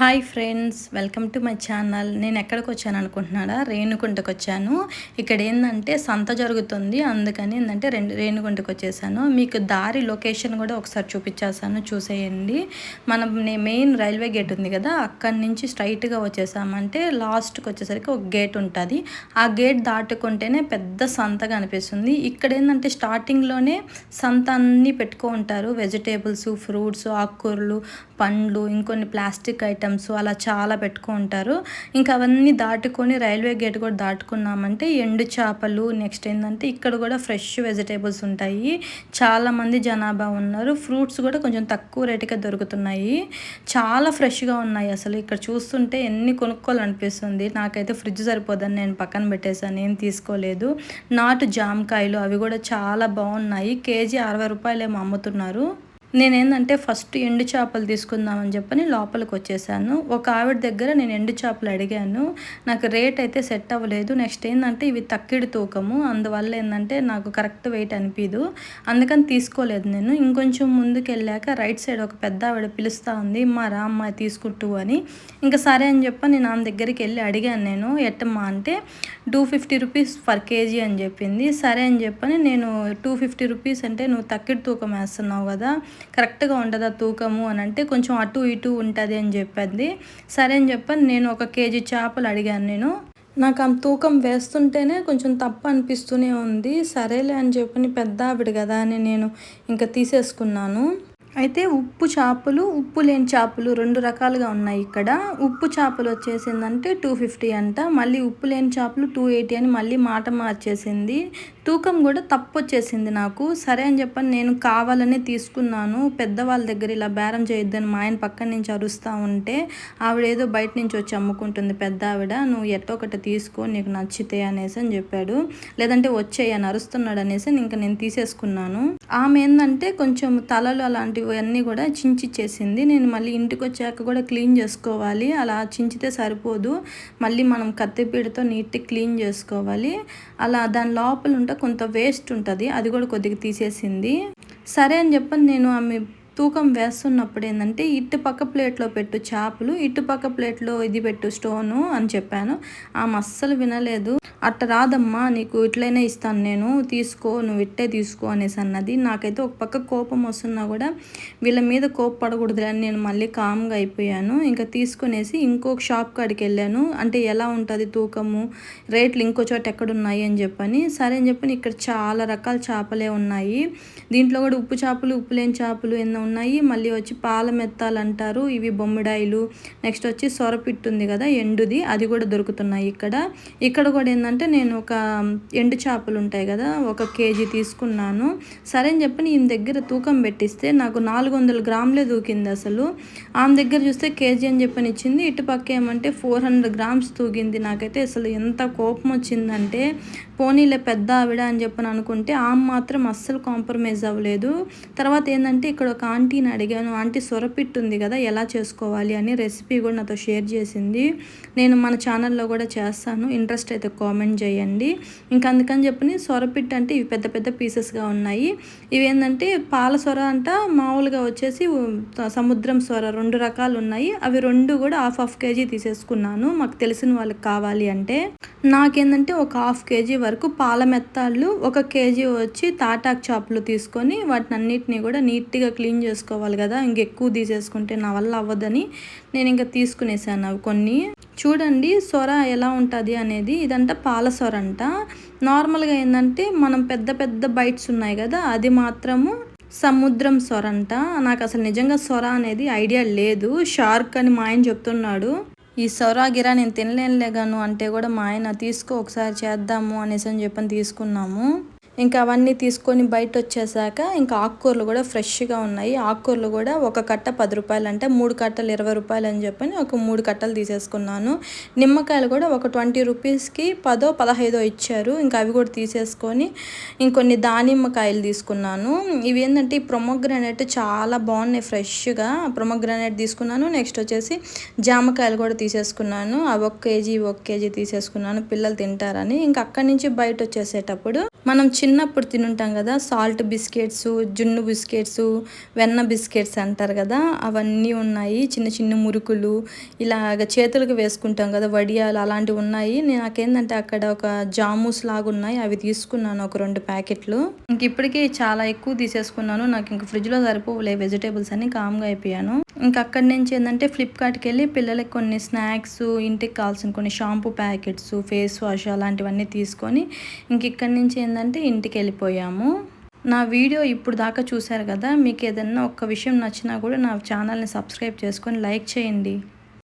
Hi friends, welcome to my channel. నేను ఎక్కడికి వచ్చాను అనుకుంటున్నారా? రేణుగుంటకు వచ్చాను. ఇక్కడ ఏంటంటే సంత జరుగుతుంది, అందుకని ఏంటంటే రేణుగుంటకు వచ్చేసాను. మీకు దారి లొకేషన్ కూడా ఒకసారి చూపించేస్తాను, చూసేయండి. మనం మెయిన్ రైల్వే గేట్ ఉంది కదా, అక్కడి నుంచి స్ట్రైట్గా వచ్చేసామంటే లాస్ట్కి వచ్చేసరికి ఒక గేట్ ఉంటుంది. ఆ గేట్ దాటుకుంటేనే పెద్ద సంతగా అనిపిస్తుంది. ఇక్కడ ఏంటంటే స్టార్టింగ్లోనే సంత అన్నీ పెట్టుకో ఉంటారు. వెజిటేబుల్స్, ఫ్రూట్స్, ఆకుకూరలు, పండ్లు, ఇంకొన్ని ప్లాస్టిక్ ఐటమ్స్ అలా చాలా పెట్టుకుంటారు. ఇంకా అవన్నీ దాటుకొని రైల్వే గేట్ కూడా దాటుకున్నామంటే ఎండు చేపలు, నెక్స్ట్ ఏంటంటే ఇక్కడ కూడా ఫ్రెష్ వెజిటేబుల్స్ ఉంటాయి. చాలామంది జనాభా ఉన్నారు. ఫ్రూట్స్ కూడా కొంచెం తక్కువ రేటుకే దొరుకుతున్నాయి. చాలా ఫ్రెష్గా ఉన్నాయి. అసలు ఇక్కడ చూస్తుంటే ఎన్ని కొనుక్కోవాలనిపిస్తుంది. నాకైతే ఫ్రిడ్జ్ సరిపోదని నేను పక్కన పెట్టేసాను, ఏం తీసుకోలేదు. నాటు జామకాయలు అవి కూడా చాలా బాగున్నాయి. కేజీ 60 రూపాయలు ఏమో అమ్ముతున్నారు. నేనేందంటే ఫస్ట్ ఎండు చేపలు తీసుకుందామని చెప్పని లోపలికి వచ్చేసాను. ఒక ఆవిడ దగ్గర నేను ఎండు చేపలు అడిగాను. నాకు రేట్ అయితే సెట్ అవ్వలేదు. నెక్స్ట్ ఏంటంటే ఇవి తక్కిడి తూకము, అందువల్ల ఏంటంటే నాకు కరెక్ట్ వెయిట్ అనిపించదు, అందుకని తీసుకోలేదు నేను. ఇంకొంచెం ముందుకు వెళ్ళాక రైట్ సైడ్ ఒక పెద్ద ఆవిడ పిలుస్తూ ఉంది, మా రామ్మ తీసుకుంటూ అని. ఇంకా సరే అని చెప్పి నేను ఆమె దగ్గరికి వెళ్ళి అడిగాను. నేను ఎట్టమ్మా అంటే 250 రూపీస్ పర్ కేజీ అని చెప్పింది. సరే అని చెప్పని నేను 250 రూపీస్ అంటే నువ్వు తక్కిడి తూకం వేస్తున్నావు కదా, కరెక్ట్గా ఉండదా తూకము అని అంటే కొంచెం అటు ఇటు ఉంటుంది అని చెప్పింది. సరే అని చెప్పని నేను ఒక కేజీ చేపలు అడిగాను. నాకు ఆ తూకం వేస్తుంటేనే కొంచెం తప్పు అనిపిస్తూనే ఉంది. సరేలే అని చెప్పని పెద్ద ఆవిడ కదా అని నేను ఇంకా తీసేసుకున్నాను. అయితే ఉప్పు చేపలు, ఉప్పు లేని చేపలు 2 రకాలుగా ఉన్నాయి ఇక్కడ. ఉప్పు చేపలు వచ్చేసిందంటే 250 అంట, మళ్ళీ ఉప్పు లేని చేపలు 280 అని మళ్ళీ మాట మార్చేసింది. తూకం కూడా తప్పు వచ్చేసింది నాకు. సరే అని చెప్పని నేను కావాలనే తీసుకున్నాను. పెద్దవాళ్ళ దగ్గర ఇలా బేరం చేయొద్దని మా ఆయన పక్కన నుంచి అరుస్తూ ఉంటే ఆవిడ ఏదో బయట నుంచి వచ్చి అమ్ముకుంటుంది పెద్ద ఆవిడ, నువ్వు ఎట్టో ఒకటి తీసుకో నీకు నచ్చితే అనేసి అని చెప్పాడు. లేదంటే వచ్చేయి అని అరుస్తున్నాడు అనేసి ఇంకా నేను తీసేసుకున్నాను. ఆమె ఏంటంటే కొంచెం తలలు అలాంటివి అన్నీ కూడా చించిచ్చేసింది. నేను మళ్ళీ ఇంటికి వచ్చాక కూడా క్లీన్ చేసుకోవాలి, అలా చించితే సరిపోదు, మళ్ళీ మనం కత్తిపీడతో నీట్గా క్లీన్ చేసుకోవాలి. అలా దాని లోపల ఉంటే కొంత వేస్ట్ ఉంటుంది, అది కూడా కొద్దిగా తీసేసింది. సరే అని చెప్పని నేను ఆమె తూకం వేస్తున్నప్పుడు ఏంటంటే ఇటు పక్క ప్లేట్లో పెట్టు చేపలు, ఇటు పక్క ప్లేట్లో ఇది పెట్టు స్టోను అని చెప్పాను. ఆమె అస్సలు వినలేదు. అట్ట రాదమ్మా, నీకు ఇట్లయినా ఇస్తాను నేను, తీసుకో, నువ్వు ఇట్టే తీసుకో అనేసి అన్నది. నాకైతే ఒక పక్క కోపం వస్తున్నా కూడా వీళ్ళ మీద కోపపడకూడదు అని నేను మళ్ళీ కామ్గా అయిపోయాను. ఇంకా తీసుకునేసి ఇంకొక షాప్ కాడికి వెళ్ళాను. అంటే ఎలా ఉంటుంది తూకము, రేట్లు ఇంకో చోట ఎక్కడున్నాయి అని చెప్పని. సరే అని చెప్పని ఇక్కడ చాలా రకాల చేపలే ఉన్నాయి. దీంట్లో కూడా ఉప్పు చేపలు, ఉప్పు లేని చేపలు ఎన్నో ఉన్నాయి. మళ్ళీ వచ్చి పాల మెత్తాలు అంటారు, ఇవి బొమ్మిడాయిలు, నెక్స్ట్ వచ్చి సొరపిట్టు ఉంది కదా ఎండుది, అది కూడా దొరుకుతున్నాయి ఇక్కడ. ఇక్కడ కూడా ఏంటంటే నేను ఒక ఎండు చేపలు ఉంటాయి కదా, ఒక కేజీ తీసుకున్నాను. సరే అని చెప్పి ఈయన దగ్గర తూకం పెట్టిస్తే నాకు 400 గ్రాములే దూకింది. అసలు ఆమె దగ్గర చూస్తే కేజీ అని చెప్పని ఇచ్చింది, ఇటుపక్క ఏమంటే 400 గ్రామ్స్ తూగింది. నాకైతే అసలు ఎంత కోపం వచ్చిందంటే పోనీలే పెద్ద ఆవిడ అని చెప్పని అనుకుంటే ఆమె మాత్రం అస్సలు కాంప్రమైజ్ అవ్వలేదు. తర్వాత ఏంటంటే ఇక్కడ ఒక ఆంటీని అడిగాను, ఆంటీ సొరపిట్టు ఉంది కదా ఎలా చేసుకోవాలి అని రెసిపీ కూడా నాతో షేర్ చేసింది. నేను మన ఛానల్లో కూడా చేస్తాను, ఇంట్రెస్ట్ అయితే కామెంట్ చేయండి. ఇంకా అందుకని చెప్పని సొరపిట్టు అంటే ఇవి పెద్ద పెద్ద పీసెస్గా ఉన్నాయి. ఇవి ఏంటంటే పాల సొర అంట, మామూలుగా వచ్చేసి సముద్రం సొర, 2 రకాలు ఉన్నాయి. అవి 2 కూడా హాఫ్ కేజీ తీసేసుకున్నాను, మాకు తెలిసిన వాళ్ళకి కావాలి అంటే. నాకేంటంటే ఒక హాఫ్ కేజీ వరకు పాల మెత్తాళ్ళు, 1 కేజీ వచ్చి తాటాకు చేపలు తీసుకొని వాటిని అన్నిటినీ కూడా నీట్గా క్లీన్ చేసుకోవాలి కదా, ఇంకెక్కువ తీసేసుకుంటే నా వల్ల అవ్వదని నేను ఇంకా తీసుకునేసాను అవి కొన్ని. చూడండి సొర ఎలా ఉంటుంది అనేది. ఇదంతా పాల సొర అంట. నార్మల్గా ఏంటంటే మనం పెద్ద పెద్ద బైట్స్ ఉన్నాయి కదా, అది మాత్రము సముద్రం సొర అంట. నాకు అసలు నిజంగా సొర అనేది ఐడియా లేదు, షార్క్ అని మా ఆయన చెప్తున్నాడు. ఈ సొర గిరా నేను తినలేనులేగాను అంటే కూడా మా ఆయన తీసుకో ఒకసారి చేద్దాము అనేసి అని చెప్పని తీసుకున్నాము. ఇంకా అవన్నీ తీసుకొని బయట వచ్చేసాక ఇంకా ఆకుకూరలు కూడా ఫ్రెష్గా ఉన్నాయి. ఆకుకూరలు కూడా ఒక కట్ట 10 రూపాయలు అంటే 3 కట్టలు 20 రూపాయలు అని చెప్పని ఒక 3 కట్టలు తీసేసుకున్నాను. నిమ్మకాయలు కూడా ఒక 20 రూపీస్కి 10-15 ఇచ్చారు. ఇంకా అవి కూడా తీసేసుకొని ఇంకొన్ని దానిమ్మకాయలు తీసుకున్నాను. ఇవి ఏంటంటే ఈ ప్రొమోగ్రానేట్ చాలా బాగున్నాయి ఫ్రెష్గా, ప్రొమోగ్రానేట్ తీసుకున్నాను. నెక్స్ట్ వచ్చేసి జామకాయలు కూడా తీసేసుకున్నాను. అవి 1 కేజీ తీసేసుకున్నాను పిల్లలు తింటారని. ఇంకా అక్కడి నుంచి బయట వచ్చేసేటప్పుడు మనం చిన్నప్పుడు తినుంటాం కదా సాల్ట్ బిస్కెట్స్, జున్ను బిస్కెట్స్, వెన్న బిస్కెట్స్ అంటారు కదా, అవన్నీ ఉన్నాయి. చిన్న చిన్న మురుకులు ఇలాగ చేతులకు వేసుకుంటాం కదా వడియాలు, అలాంటివి ఉన్నాయి. నాకేంటంటే అక్కడ ఒక జామూస్ లాగా ఉన్నాయి, అవి తీసుకున్నాను ఒక 2 ప్యాకెట్లు. ఇంక ఇప్పటికీ చాలా ఎక్కువ తీసేసుకున్నాను. నాకు ఇంక ఫ్రిడ్జ్లో సరిపోలే వెజిటేబుల్స్ అని కామ్గా అయిపోయాను. ఇంక అక్కడి నుంచి ఏంటంటే ఫ్లిప్కార్ట్కి వెళ్ళి పిల్లలకి కొన్ని స్నాక్స్, ఇంటికి కావాల్సిన కొన్ని షాంపూ ప్యాకెట్స్, ఫేస్ వాష్ అలాంటివన్నీ తీసుకొని ఇంక ఇక్కడి నుంచి ఏంటంటే ఇంటికి వెళ్ళిపోయాము. నా వీడియో ఇప్పుడు దాకా చూశారు కదా, మీకు ఏదన్నా ఒక్క విషయం నచ్చినా కూడా నా ఛానల్ని సబ్స్క్రైబ్ చేసుకొని లైక్ చేయండి.